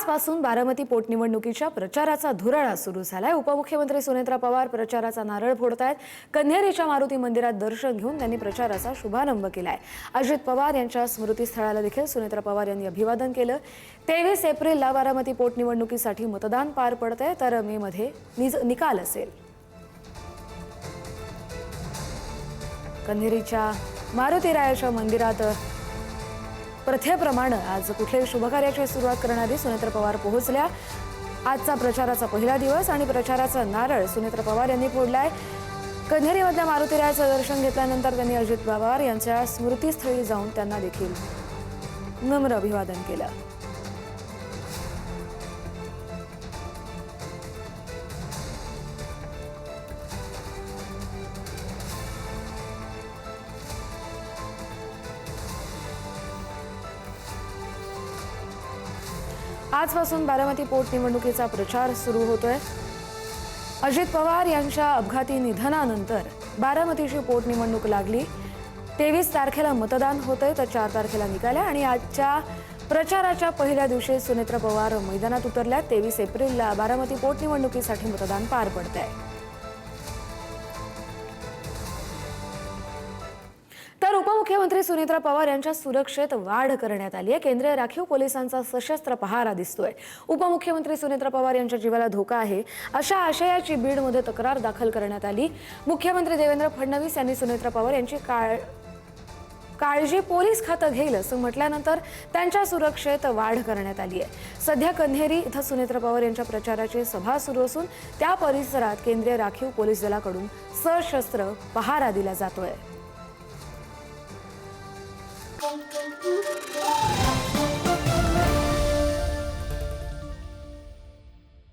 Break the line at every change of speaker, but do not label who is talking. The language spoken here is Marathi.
आजपासून बारामती पोटनिवडणुकीच्या प्रचाराचा धुराळा सुरू झालाय। उपमुख्यमंत्री सुनेत्रा पवार प्रचाराचा नारळ फोडतायत। कन्हेरीच्या मारुती मंदिरात दर्शन घेऊन त्यांनी प्रचाराचा शुभारंभ केलाय। अजित पवार यांच्या स्मृतीस्थळाला देखील सुनेत्रा पवार यांनी अभिवादन केलं। 23 एप्रिलला बारामती पोटनिवडणुकीसाठी मतदान पार पडतंय, तर मे मध्ये निकाल असेल। कन्हेरीच्या मारुतीरायाच्या मंदिरात प्रथेप्रमाणे आज कुठल्याही शुभकार्याची सुरुवात करणारी सुनेत्रा पवार पोहोचल्या। आजचा प्रचाराचा पहिला दिवस आणि प्रचाराचा नारळ सुनेत्रा पवार यांनी फोडलाय। कन्हेरीमधल्या मारुतीरायाचं दर्शन घेतल्यानंतर त्यांनी अजित पवार यांच्या स्मृतीस्थळी जाऊन त्यांना देखील नम्र अभिवादन केलं। आजपासून बारामती पोटनिवडणुकीचा प्रचार सुरू होतोय। अजित पवार यांच्या अपघाती निधनानंतर बारामतीची पोटनिवडणूक लागली। 23 तारखेला मतदान होतंय, तर 4 तारखेला निकाल आहे आणि आजच्या प्रचाराच्या पहिल्या दिवशी सुनेत्रा पवार मैदानात उतरल्या। 23 एप्रिलला बारामती पोटनिवडणुकीसाठी मतदान पार पडतंय। तर उपमुख्यमंत्री सुनेत्रा पवार यांच्या सुरक्षेत वाढ करण्यात आली आहे। केंद्रीय राखीव पोलिसांचा सशस्त्र पहारा दिसतोय। उपमुख्यमंत्री सुनेत्रा पवार यांच्या जीवाला धोका आहे अशा आशयाची बीडमध्ये तक्रार दाखल करण्यात आली। मुख्यमंत्री देवेंद्र फडणवीस यांनी सुनेत्रा पवार यांची काळजी पोलीस खातं घेईल असं म्हटल्यानंतर त्यांच्या सुरक्षेत वाढ करण्यात आली आहे। सध्या कन्हेरी इथं सुनेत्रा पवार यांच्या प्रचाराची सभा सुरू असून त्या परिसरात केंद्रीय राखीव पोलीस दलाकडून सशस्त्र पहारा दिला जातोय।